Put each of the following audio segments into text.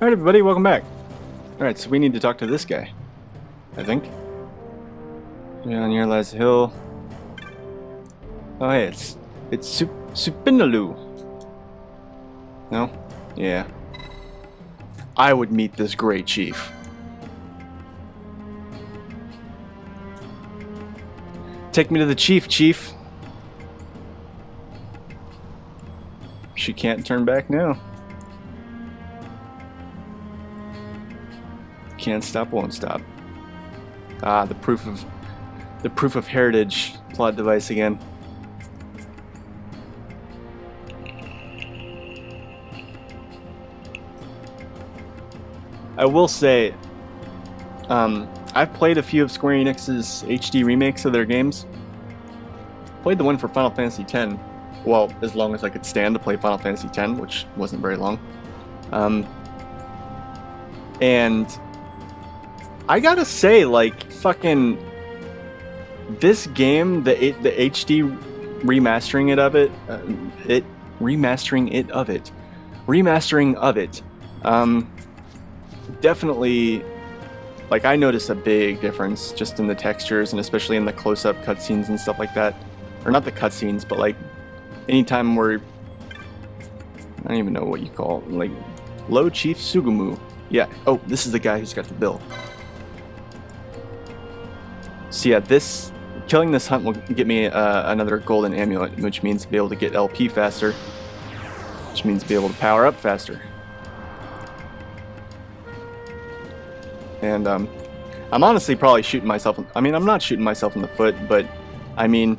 Alright everybody, welcome back. Alright, so we need to talk to this guy. I think. Yeah, near lies the hill. Oh hey, it's Supinalu. No? Yeah. I would meet this great chief. Take me to the chief, chief. She can't turn back now. Can't stop, won't stop. Ah, the proof of heritage plot device again. I will say, I've played a few of Square Enix's HD remakes of their games. Played the one for Final Fantasy X. Well, as long as I could stand to play Final Fantasy X, which wasn't very long. And I gotta say, like, fucking this game, the HD remastering of it, definitely, like, I noticed a big difference just in the textures and especially in the close-up cutscenes and stuff like that. Or not the cutscenes, but like anytime where I don't even know what you call it, like Low Chief Sugumu. Yeah. Oh, this is the guy who's got the bill. So yeah, killing this hunt will get me another golden amulet, which means to be able to get LP faster, which means to be able to power up faster. And I'm honestly probably shooting myself. I mean, I'm not shooting myself in the foot, but I mean,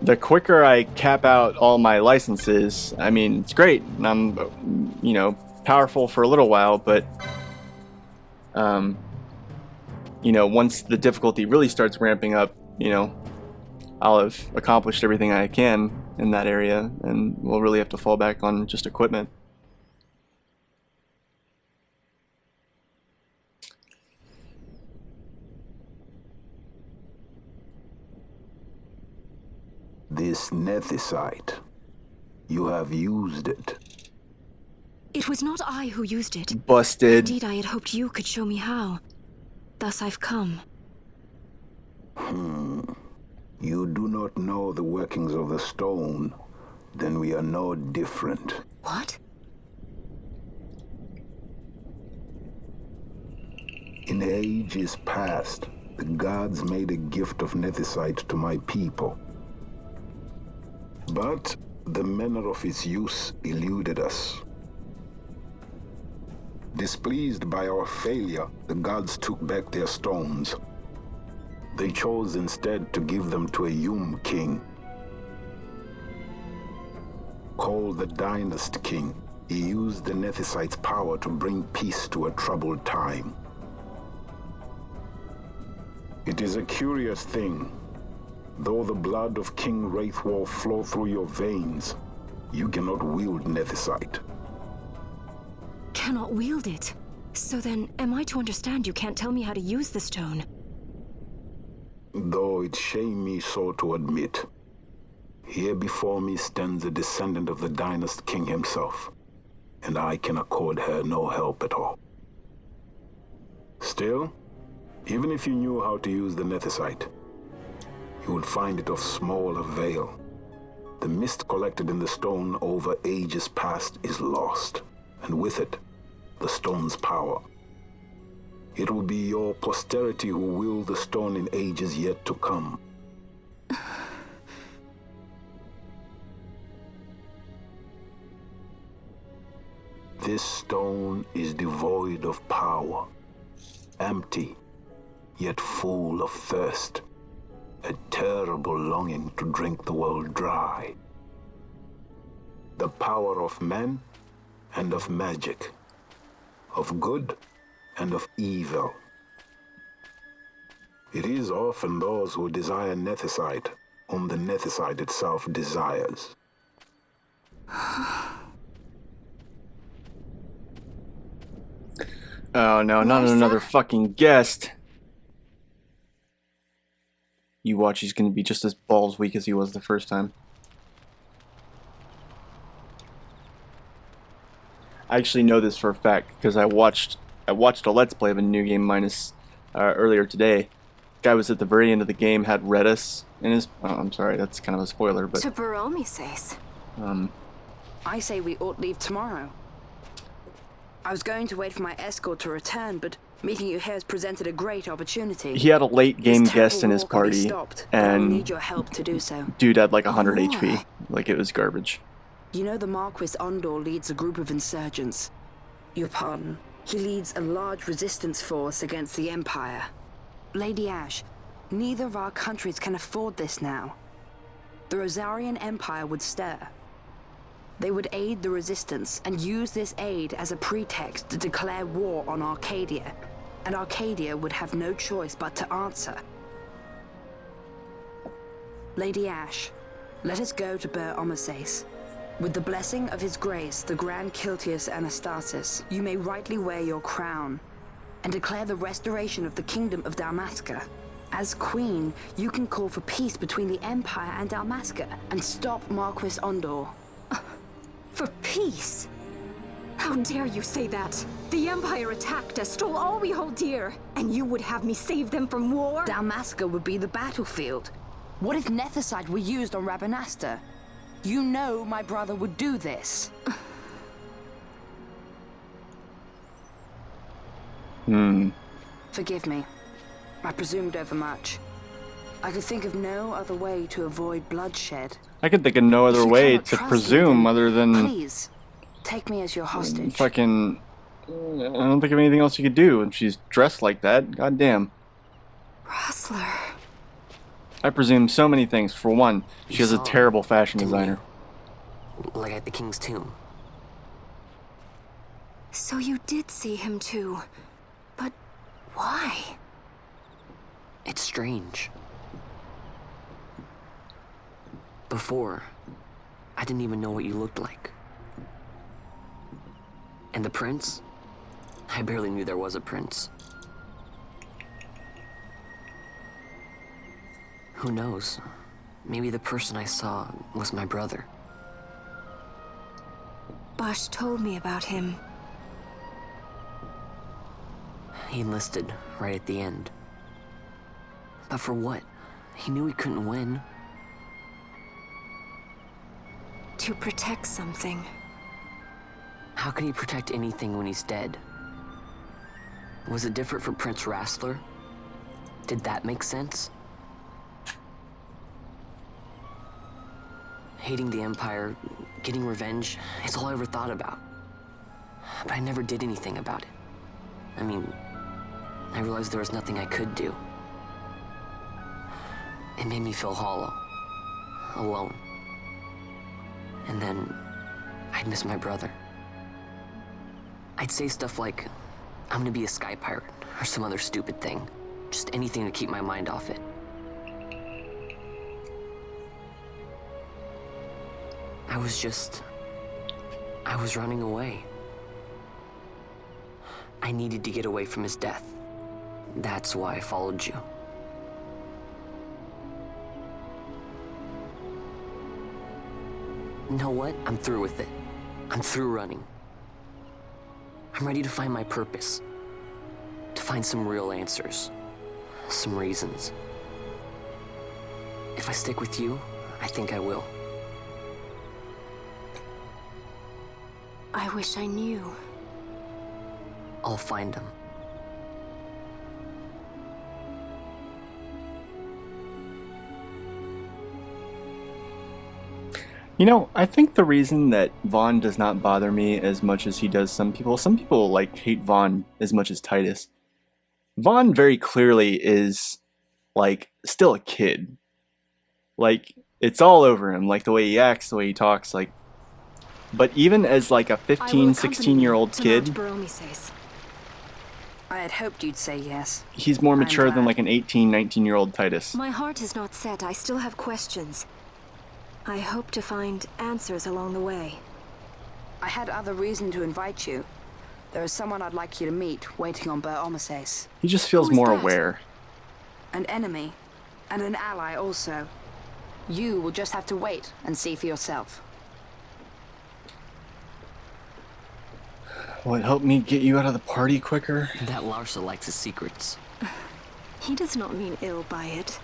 the quicker I cap out all my licenses, I mean, it's great, and I'm, you know, powerful for a little while, but you know, once the difficulty really starts ramping up, you know, I'll have accomplished everything I can in that area, and we'll really have to fall back on just equipment. This Nethicite, you have used it. It was not I who used it. Busted. Indeed, I had hoped you could show me how. Thus I've come. You do not know the workings of the stone, then we are no different. What? In ages past, the gods made a gift of Nethicite to my people. But the manner of its use eluded us. Displeased by our failure, the gods took back their stones. They chose instead to give them to a Yum king. Called the Dynast King, he used the Nethicite's power to bring peace to a troubled time. It is a curious thing. Though the blood of King Wraithwall flow through your veins, you cannot wield Nethicite. Cannot wield it. So then, am I to understand you can't tell me how to use the stone? Though it shame me so to admit, here before me stands a descendant of the Dynast King himself, and I can accord her no help at all. Still, even if you knew how to use the Nethicite, you would find it of small avail. The mist collected in the stone over ages past is lost, and with it, the stone's power. It will be your posterity who wield the stone in ages yet to come. This stone is devoid of power, empty, yet full of thirst. A terrible longing to drink the world dry. The power of men and of magic, of good and of evil. It is often those who desire Nethicite whom the Nethicite itself desires. Oh no, not another fucking guest. You watch, he's gonna be just as balls weak as he was the first time. I actually know this for a fact because I watched a Let's Play of a New Game Minus earlier today. Guy was at the very end of the game, had Redis in his. Oh, I'm sorry, that's kind of a spoiler, but To Baromi says. I say we ought leave tomorrow. I was going to wait for my escort to return, but meeting you here has presented a great opportunity. he had a late game This guest in terrible his war can be party, stopped, but I'll and need your help to do so. dude had like 100 War. HP, like it was garbage. You know the Marquis Ondor leads a group of insurgents. Your pardon. He leads a large resistance force against the Empire. Lady Ash, neither of our countries can afford this now. The Rosarian Empire would stir. They would aid the resistance and use this aid as a pretext to declare war on Arcadia. And Arcadia would have no choice but to answer. Lady Ash, let us go to Ber Omases. With the blessing of his grace, the Grand Kiltius Anastasis, you may rightly wear your crown and declare the restoration of the Kingdom of Dalmasca. As Queen, you can call for peace between the Empire and Dalmasca and stop Marquis Ondor. For peace? How dare you say that? The Empire attacked us, stole all we hold dear, and you would have me save them from war? Dalmasca would be the battlefield. What if Nethicite were used on Rabanasta? You know my brother would do this. Forgive me. I presumed overmuch. I could think of no other way to avoid bloodshed. I could think of no If other you way cannot to trust me, presume then other than please, take me as your hostage. fucking. I don't think of anything else you could do. And she's dressed like that. God damn. Rustler. I presume so many things. For one, she has a saw terrible fashion didn't designer. Like at the king's tomb. So you did see him too. But why? It's strange. Before, I didn't even know what you looked like. And the prince? I barely knew there was a prince. Who knows? Maybe the person I saw was my brother. Bosch told me about him. He enlisted right at the end. But for what? He knew he couldn't win. To protect something. How can he protect anything when he's dead? Was it different for Prince Rastler? Did that make sense? Hating the Empire, getting revenge, it's all I ever thought about. But I never did anything about it. I mean, I realized there was nothing I could do. It made me feel hollow, alone. And then, I'd miss my brother. I'd say stuff like, I'm gonna be a sky pirate, or some other stupid thing. Just anything to keep my mind off it. I was running away. I needed to get away from his death. That's why I followed you. You know what? I'm through with it. I'm through running. I'm ready to find my purpose. To find some real answers. Some reasons. If I stick with you, I think I will. I wish I knew. I'll find him. You know, I think the reason that Vaughn does not bother me as much as he does some people like hate Vaughn as much as Titus. Vaughn very clearly is like still a kid. Like it's all over him, like the way he acts, the way he talks, like. But even as like a 15, 16-year-old kid, I had hoped you'd say yes. he's more I'm mature than glad. like an 18, 19-year-old Titus. My heart is not set. I still have questions. I hope to find answers along the way. I had other reason to invite you. There is someone I'd like you to meet waiting on Ber Omases. He just feels Who is more that? aware. An enemy, and an ally also. You will just have to wait and see for yourself. Will it help me get you out of the party quicker? That Larsa likes his secrets. He does not mean ill by it.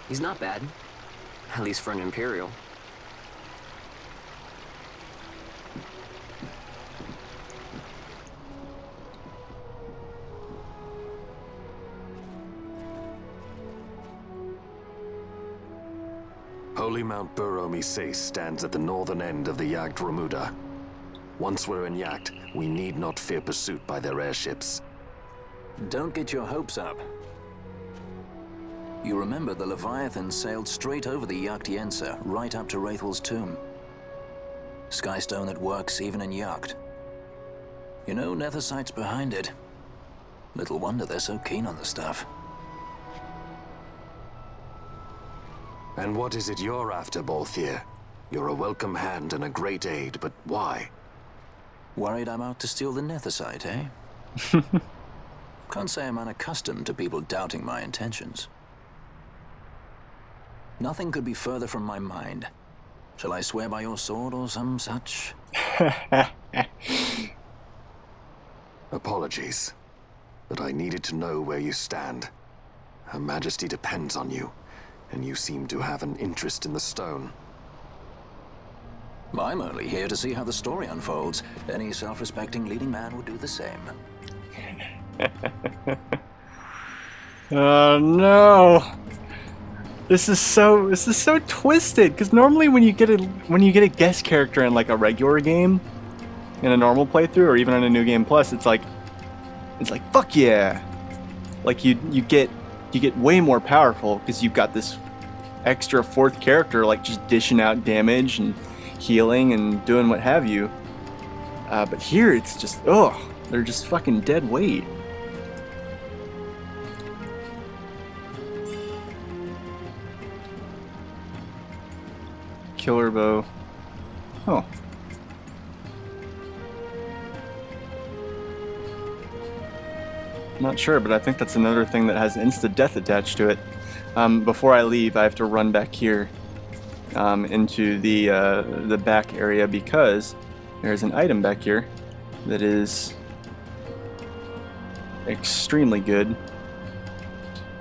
He's not bad. At least for an Imperial. Holy Mount Bur-Omi Sais stands at the northern end of the Jagd Ramuda. Once we're in Jagd, we need not fear pursuit by their airships. Don't get your hopes up. You remember the Leviathan sailed straight over the Jagd right up to Wraithel's tomb. Skystone that works even in Jagd. You know, Nethicite's behind it. Little wonder they're so keen on the stuff. And what is it you're after, Balthier? You're a welcome hand and a great aid, but why? Worried I'm out to steal the Nethicite, eh? Can't say I'm unaccustomed to people doubting my intentions. Nothing could be further from my mind. Shall I swear by your sword or some such? Apologies, but I needed to know where you stand. Her Majesty depends on you, and you seem to have an interest in the stone. I'm only here to see how the story unfolds. Any self-respecting leading man would do the same. Oh no! This is so twisted. Because normally when you get a guest character in like a regular game, in a normal playthrough, or even on a new game plus, it's like fuck yeah! Like you get way more powerful because you've got this extra fourth character like just dishing out damage and healing and doing what have you. But here it's just they're just fucking dead weight. Killer bow. Oh. Not sure, but I think that's another thing that has insta-death attached to it. Before I leave, I have to run back here into the back area because there's an item back here that is extremely good.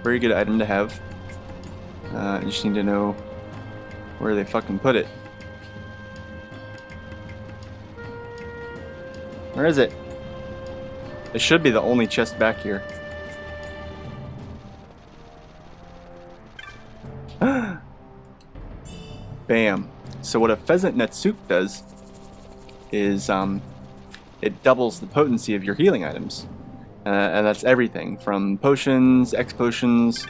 Very good item to have. I just need to know where they fucking put it. Where is it? It should be the only chest back here. Bam. So what a pheasant Nethicite does is it doubles the potency of your healing items. And that's everything from potions, X potions,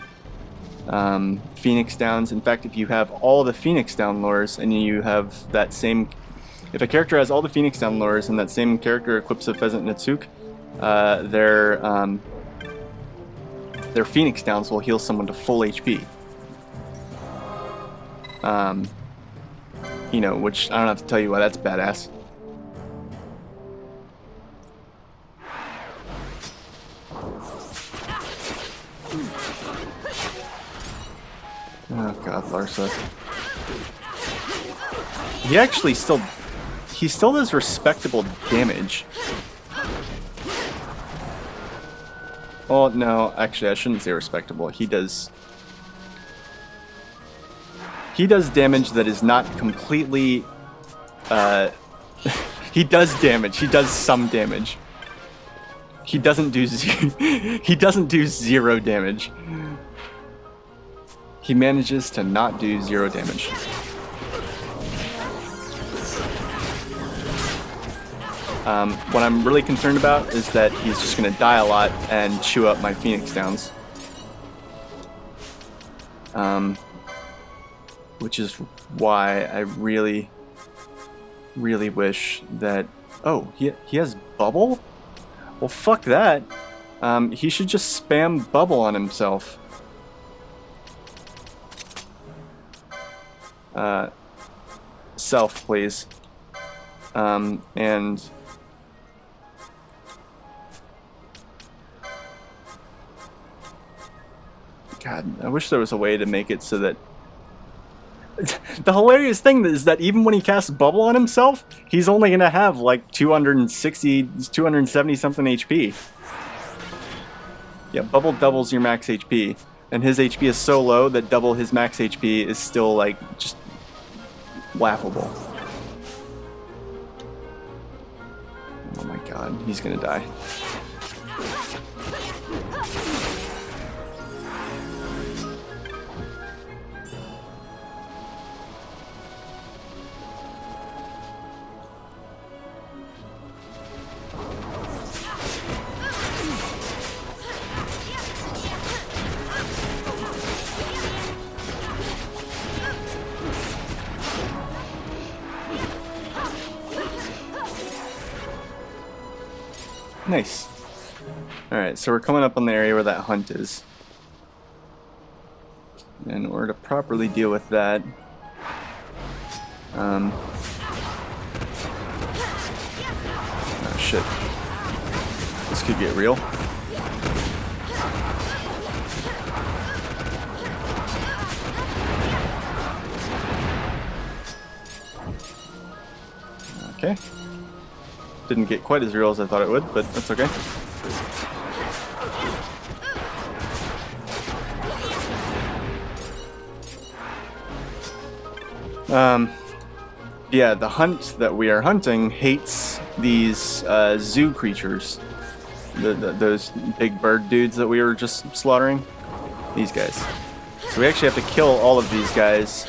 Phoenix Downs. In fact, if you have all the Phoenix Down lures and you have that same... If a character has all the Phoenix Down lures and that same character equips a Pheasant Nethicite, their Phoenix Downs will heal someone to full HP. You know, which I don't have to tell you why that's badass. Oh god, Larsa. He still does respectable damage. Oh no, actually I shouldn't say respectable. He does damage that is not completely he does damage. He does some damage. He doesn't do zero damage. He manages to not do 0 damage. What I'm really concerned about is that he's just going to die a lot and chew up my Phoenix Downs. Which is why I really, really wish that... Oh, he has bubble? Well, fuck that. He should just spam bubble on himself. Self, please. And... God, I wish there was a way to make it so that The hilarious thing is that even when he casts Bubble on himself, he's only gonna have like 260, 270 something HP. Yeah, Bubble doubles your max HP, and his HP is so low that double his max HP is still like just laughable. Oh my god, he's gonna die. Nice. Alright, so we're coming up on the area where that hunt is. In order to properly deal with that, oh shit. This could get real. Okay. Didn't get quite as real as I thought it would, but that's okay. Yeah, the hunt that we are hunting hates these zoo creatures. Those big bird dudes that we were just slaughtering. These guys. So we actually have to kill all of these guys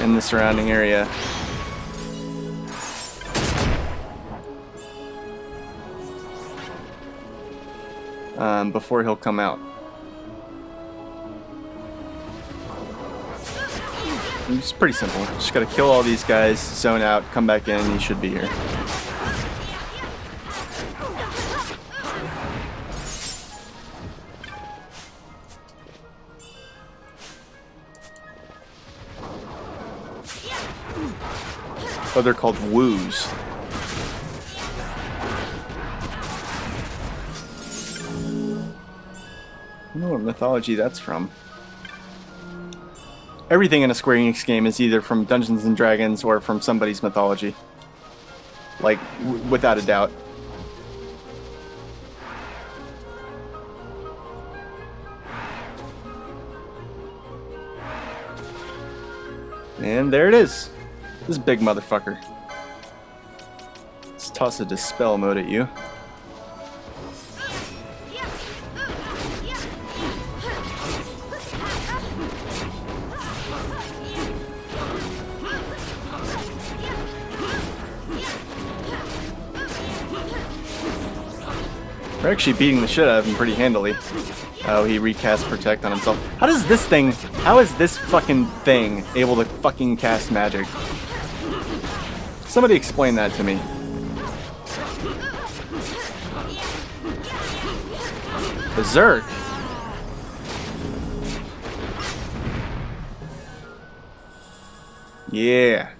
in the surrounding area. Before he'll come out. It's pretty simple. Just gotta kill all these guys, zone out, come back in, and he should be here. Oh, they're called woos. I don't know what mythology that's from. Everything in a Square Enix game is either from Dungeons and Dragons or from somebody's mythology. Like, without a doubt. And there it is. This big motherfucker. Let's toss a Dispel mode at you. We're actually beating the shit out of him pretty handily. Oh, he recast Protect on himself. How is this fucking thing able to fucking cast magic? Somebody explain that to me. Berserk? Yeah.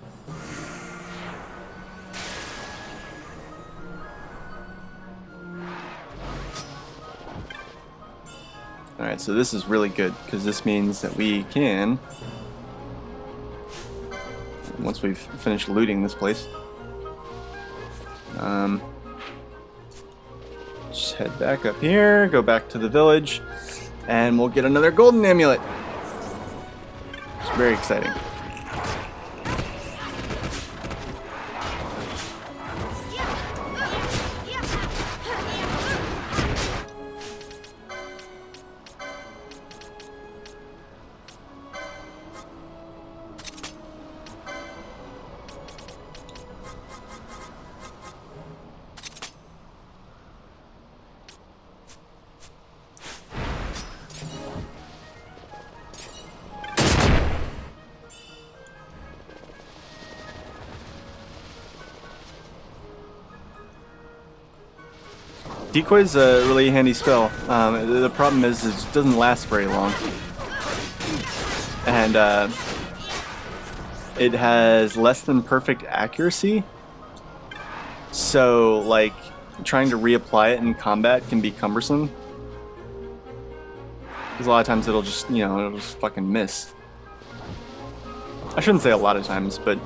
Alright, so this is really good, because this means that we can, once we've finished looting this place, just head back up here, go back to the village, and we'll get another golden amulet. It's very exciting. Decoy's a really handy spell. The problem is it doesn't last very long. And it has less than perfect accuracy. So, like, trying to reapply it in combat can be cumbersome. Because a lot of times it'll just, it'll just fucking miss. I shouldn't say a lot of times, but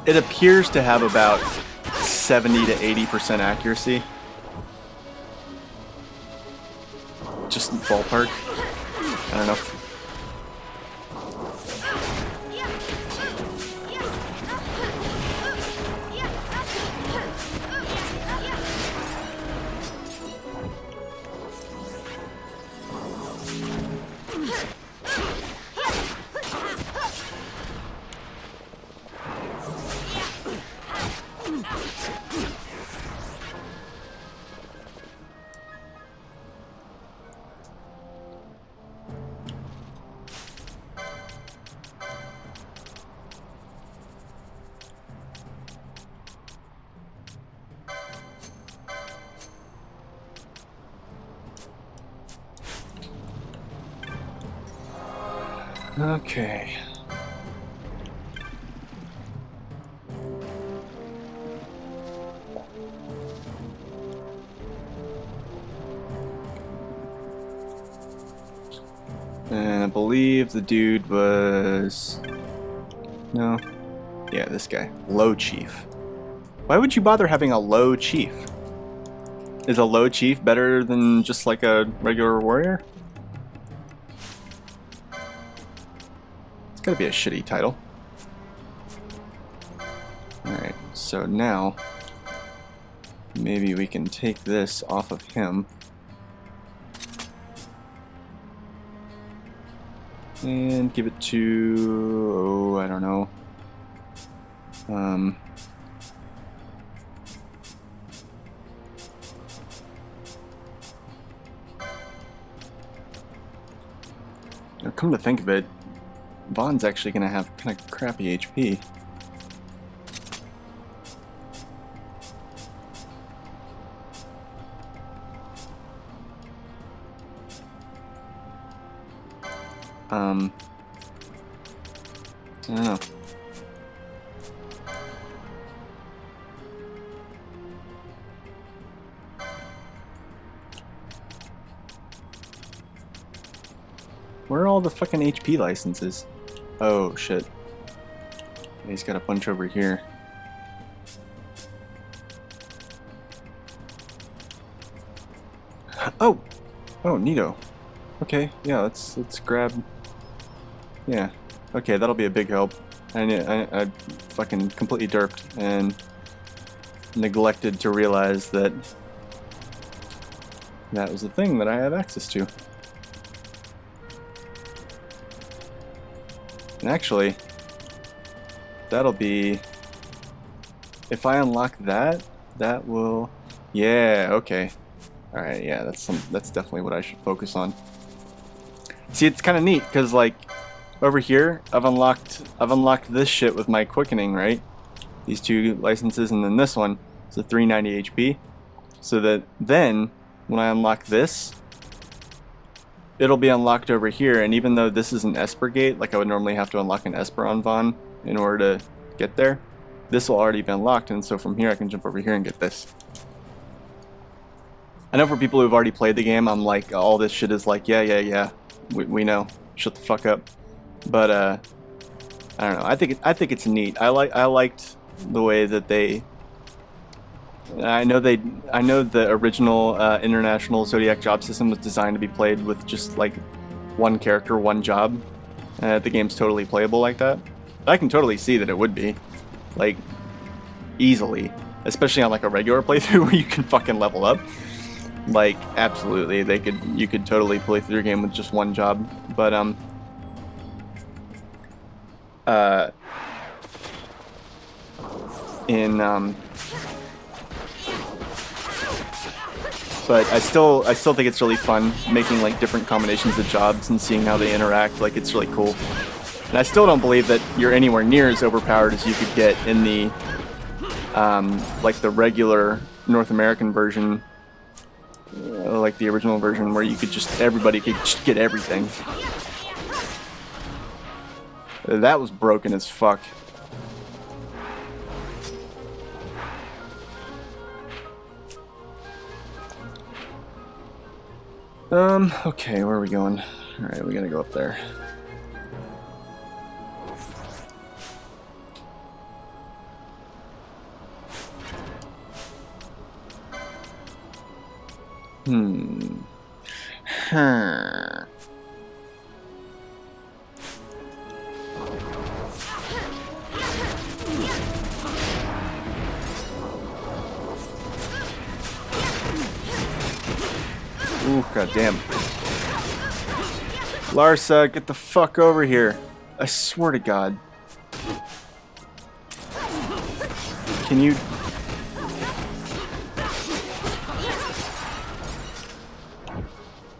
it appears to have about 70 to 80% accuracy. Just ballpark. I don't know. Okay. And I believe the dude was... No. Yeah, this guy. Low Chief. Why would you bother having a low chief? Is a low chief better than just like a regular warrior? It's gotta be a shitty title. Alright, so now maybe we can take this off of him. And give it to, oh, I don't know. Now, come to think of it, Vaughn's actually going to have kind of crappy HP. I don't know. Where are all the fucking HP licenses? Oh shit. He's got a bunch over here. Oh! Oh, neato. Okay, yeah, let's grab... Yeah. Okay, that'll be a big help. I fucking completely derped and neglected to realize that that was the thing that I have access to. And actually, that'll be... If I unlock that, that will... Yeah, okay. Alright, yeah, that's definitely what I should focus on. See, it's kind of neat, because, like, over here, I've unlocked this shit with my quickening, right? These two licenses, and then this one is a 390 HP. So that then, when I unlock this, it'll be unlocked over here, and even though this is an Esper gate, like I would normally have to unlock an Esper on Vaughn in order to get there, this will already be unlocked, and so from here I can jump over here and get this. I know for people who've already played the game, I'm like, all this shit is like, yeah, we know, shut the fuck up. But I don't know. I think it's neat. I liked the way that they. I know the original international Zodiac job system was designed to be played with just like one character, one job. The game's totally playable like that. I can totally see that it would be, like, easily, especially on like a regular playthrough where you can fucking level up. Like, absolutely, you could totally play through your game with just one job. But but I still think it's really fun making like different combinations of jobs and seeing how they interact. Like, it's really cool. And I still don't believe that you're anywhere near as overpowered as you could get in the like the regular North American version, like the original version, where you could just everybody could just get everything. That was broken as fuck. Okay, where are we going? Alright, we gotta go up there. Huh. Ooh, goddamn. Larsa, get the fuck over here. I swear to God. Can you...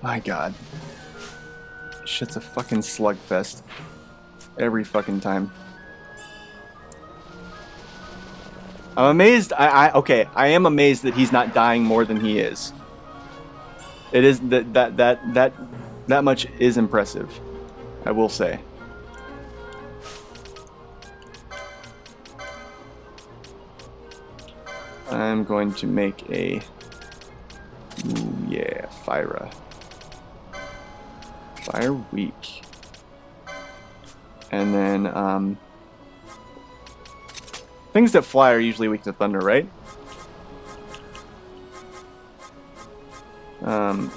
My God. Shit's a fucking slugfest. Every fucking time. I'm amazed. Okay, I am amazed that he's not dying more than he is. It is that much is impressive, I will say. I'm going to make a... Ooh, yeah, Fyra. Fire weak. And then, things that fly are usually weak to thunder, right?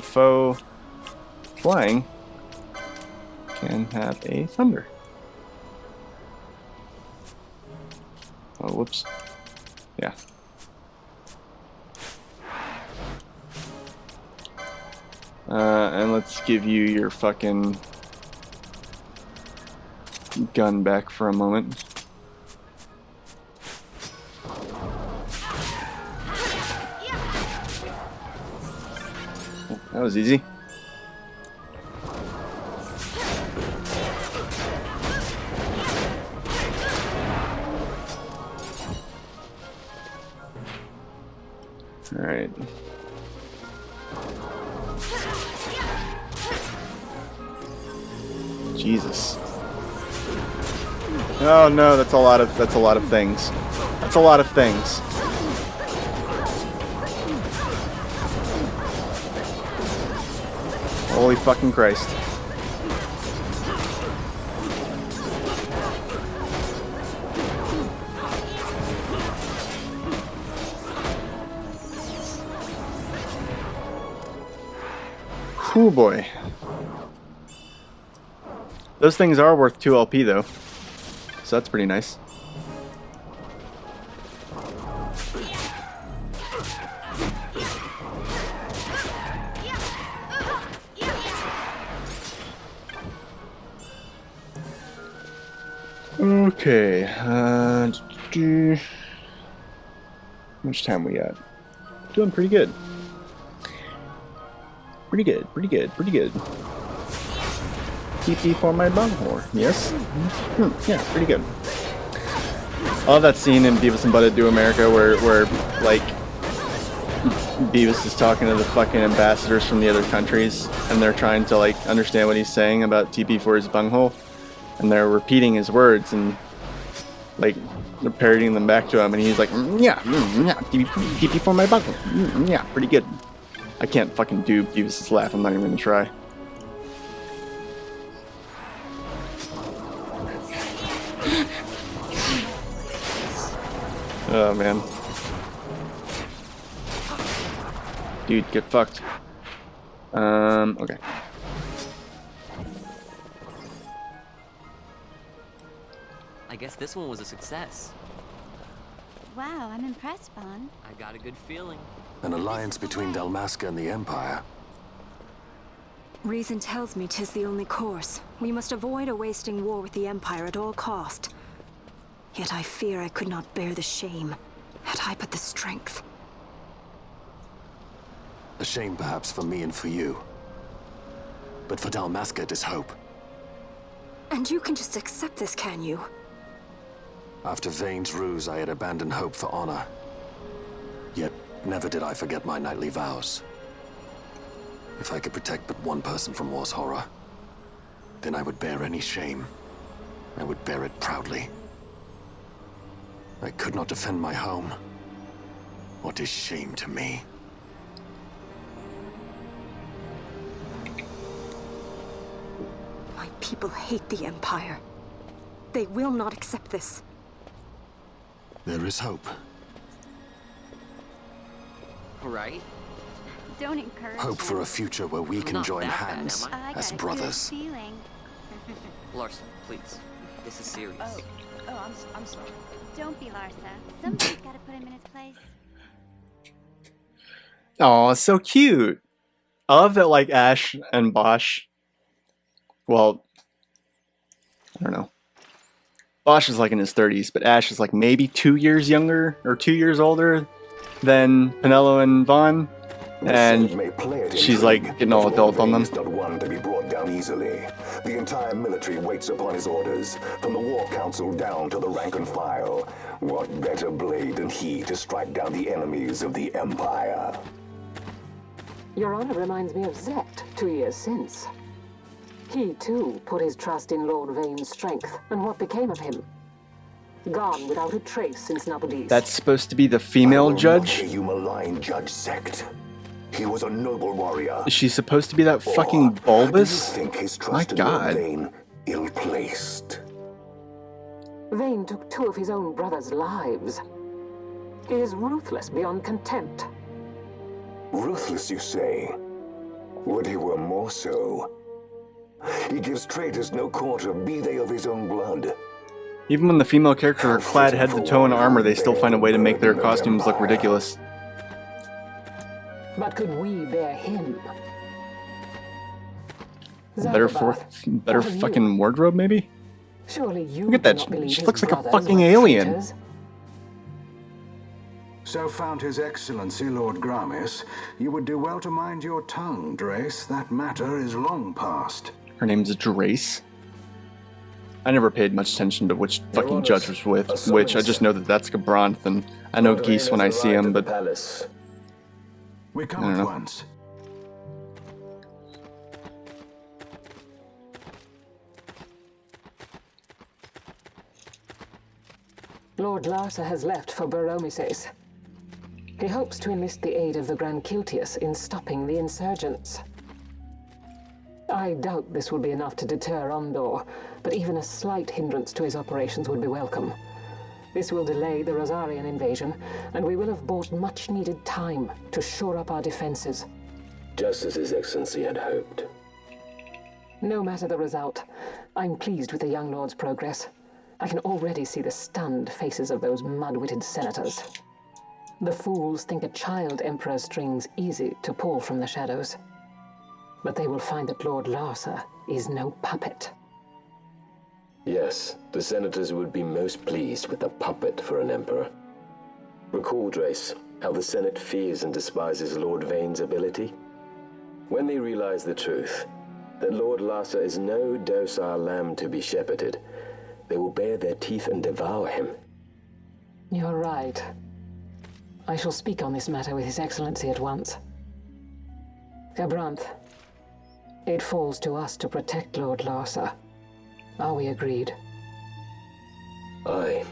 Foe flying can have a thunder. Oh, whoops. Yeah. And let's give you your fucking gun back for a moment. That was easy. All right. Jesus. Oh no, that's a lot of things. That's a lot of things. Holy fucking Christ. Oh boy. Those things are worth 2 LP though. So that's pretty nice. Okay, how much time we got? Doing pretty good. Pretty good. TP for my bunghole. Yes? Yeah, pretty good. I love that scene in Beavis and Butthead Do America where like, Beavis is talking to the fucking ambassadors from the other countries, and they're trying to, like, understand what he's saying about TP for his bunghole. And they're repeating his words and, like, they're parodying them back to him, and he's like, yeah, TP for my bunghole. Yeah, pretty good. I can't fucking do Beavis' laugh, I'm not even gonna try. Oh, man. Dude, get fucked. Okay. I guess this one was a success. Wow, I'm impressed, Bon. I got a good feeling. An alliance between Dalmasca and the Empire. Reason tells me 'tis the only course. We must avoid a wasting war with the Empire at all cost. Yet I fear I could not bear the shame, had I but the strength. A shame perhaps for me and for you. But for Dalmasca it is hope. And you can just accept this, can you? After Vane's ruse, I had abandoned hope for honor. Yet, never did I forget my knightly vows. If I could protect but one person from war's horror, then I would bear any shame. I would bear it proudly. I could not defend my home. What is shame to me? people hate the Empire. They will not accept this. There is hope. Right? Don't encourage Hope for a him. future where we can Not join that bad, hands am I? I got as a brothers. good feeling. Larsa, please. This is serious. I'm sorry. Don't be Larsa. Somebody's got to put him in his place. Oh, so cute. I love that, like, Ash and Bosch. Well, I don't know. Bosch is like in his 30s, but Ash is like maybe 2 years younger or 2 years older than Penelo and Vaughn. And she's like getting all adult on them. He's not one to be brought down easily. The entire military waits upon his orders, from the War Council down to the rank and file. What better blade than he to strike down the enemies of the Empire? Your Honor reminds me of Zet 2 years since. He, too, put his trust in Lord Vane's strength, and what became of him? Gone without a trace since Napodis. That's supposed to be the female judge? I will not hear you malign Judge Sect. He was a noble warrior. Is she supposed to be that fucking bulbous? Do you think his My trust in Lord God. Vane ill-placed? Vane took 2 of his own brothers' lives. He is ruthless beyond contempt. Ruthless, you say? Would he were more so? He gives traitors no quarter, be they of his own blood. Even when the female characters are clad head to toe in armor, they still find a way to make their costumes look ridiculous. But could we bear him? Better Zaldabath, fucking wardrobe, maybe? Surely you Look at do that, not believe she his looks like a brothers fucking were alien. traitors? So found His Excellency Lord Gramis, you would do well to mind your tongue, Drace. That matter is long past. Her name's Drace. I never paid much attention to which fucking judge was with which. I just know that that's Gabranth, and I know Geese when I see him, but We I come don't at know. once. Lord Larsa has left for Baromises. He hopes to enlist the aid of the Grand Kiltius in stopping the insurgents. I doubt this will be enough to deter Ondor, but even a slight hindrance to his operations would be welcome. This will delay the Rosarian invasion, and we will have bought much-needed time to shore up our defenses. Just as His Excellency had hoped. No matter the result, I'm pleased with the young lord's progress. I can already see the stunned faces of those mud-witted senators. The fools think a child emperor's strings easy to pull from the shadows. But they will find that Lord Larsa is no puppet. Yes, the senators would be most pleased with a puppet for an emperor. Recall, Drace, how the Senate fears and despises Lord Vane's ability. When they realize the truth, that Lord Larsa is no docile lamb to be shepherded, they will bare their teeth and devour him. You're right. I shall speak on this matter with His Excellency at once. Gabranth, it falls to us to protect Lord Larsa. Are we agreed? Aye.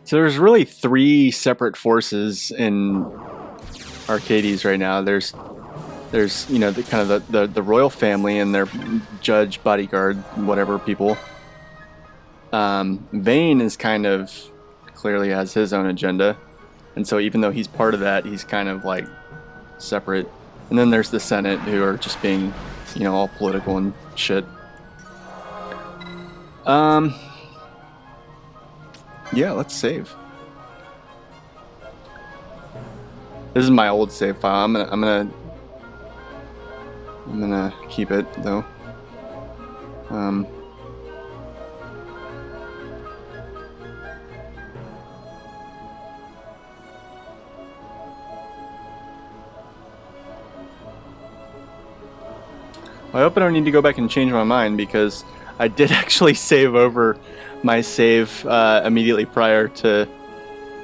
so there's really 3 separate forces in Arcades right now. There's you know, the kind of the royal family and their judge, bodyguard, whatever people. Vane is kind of clearly has his own agenda, and so even though he's part of that, he's kind of like separate. And then there's the Senate, who are just being, you know, all political and shit. Yeah, let's save. This is my old save file. I'm gonna keep it though. I hope I don't need to go back and change my mind, because I did actually save over my save immediately prior to,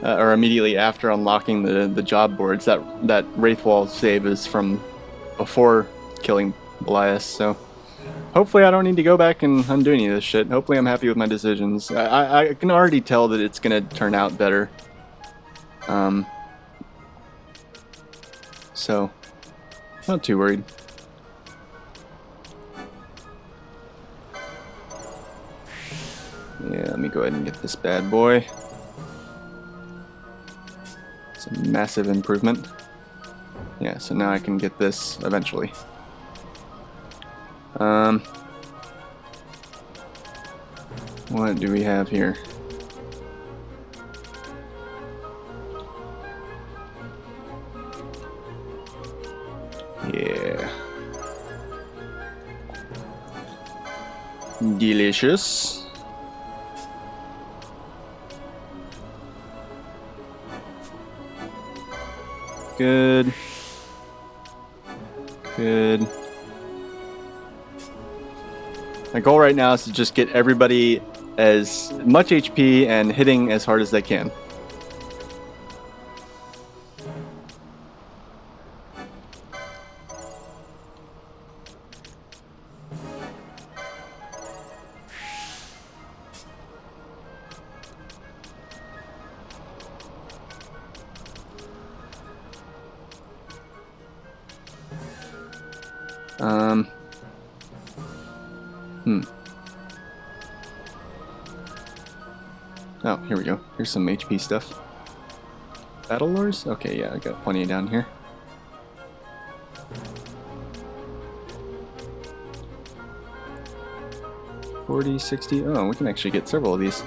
or immediately after unlocking the job boards. That Wraithwall save is from before killing Belias, so hopefully I don't need to go back and undo any of this shit. Hopefully I'm happy with my decisions. I can already tell that it's gonna turn out better. so not too worried. Yeah, let me go ahead and get this bad boy. It's a massive improvement. Yeah, so now I can get this eventually. What do we have here? Yeah. Delicious. Good. Good. My goal right now is to just get everybody as much HP and hitting as hard as they can. Oh, here we go. Here's some HP stuff. Battle lures? Okay, yeah, I got plenty down here. $40, $60. Oh, we can actually get several of these.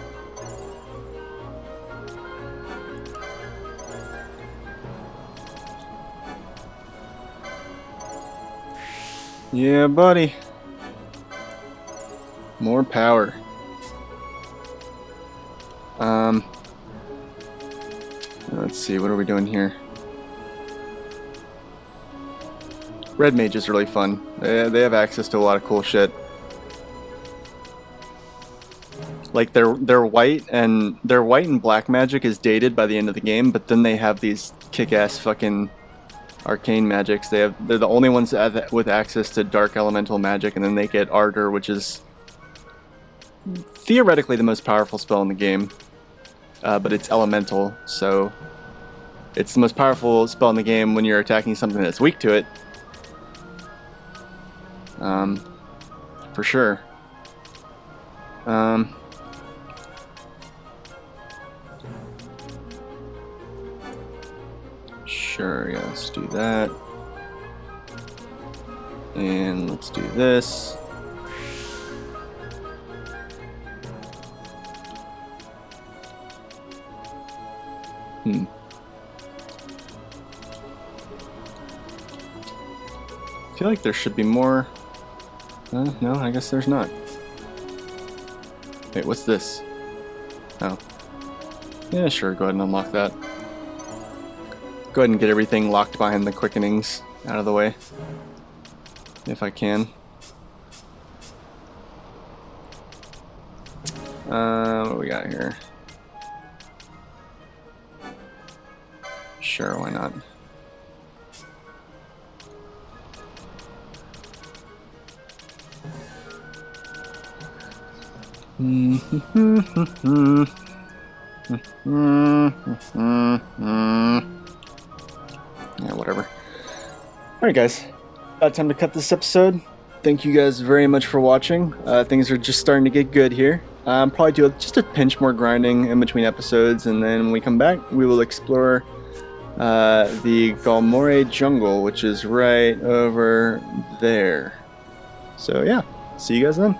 Yeah, buddy. More power. Let's see, what are we doing here? Red Mage is really fun. They have access to a lot of cool shit. Like they're white and black magic is dated by the end of the game, but then they have these kick-ass fucking arcane magics. They're the only ones with access to dark elemental magic, and then they get Ardor, which is theoretically the most powerful spell in the game, but it's elemental, so it's the most powerful spell in the game when you're attacking something that's weak to it. For sure. Sure, yeah, let's do that. And let's do this. I feel like there should be more. No, I guess there's not. Wait, what's this? Oh. Yeah, sure, go ahead and unlock that. Go ahead and get everything locked behind the quickenings out of the way. If I can. What do we got here? Sure, why not? Yeah, whatever. Alright guys, about time to cut this episode. Thank you guys very much for watching. Things are just starting to get good here. Probably do just a pinch more grinding in between episodes, and then when we come back, we will explore the Galmore jungle, which is right over there. So yeah, see you guys then.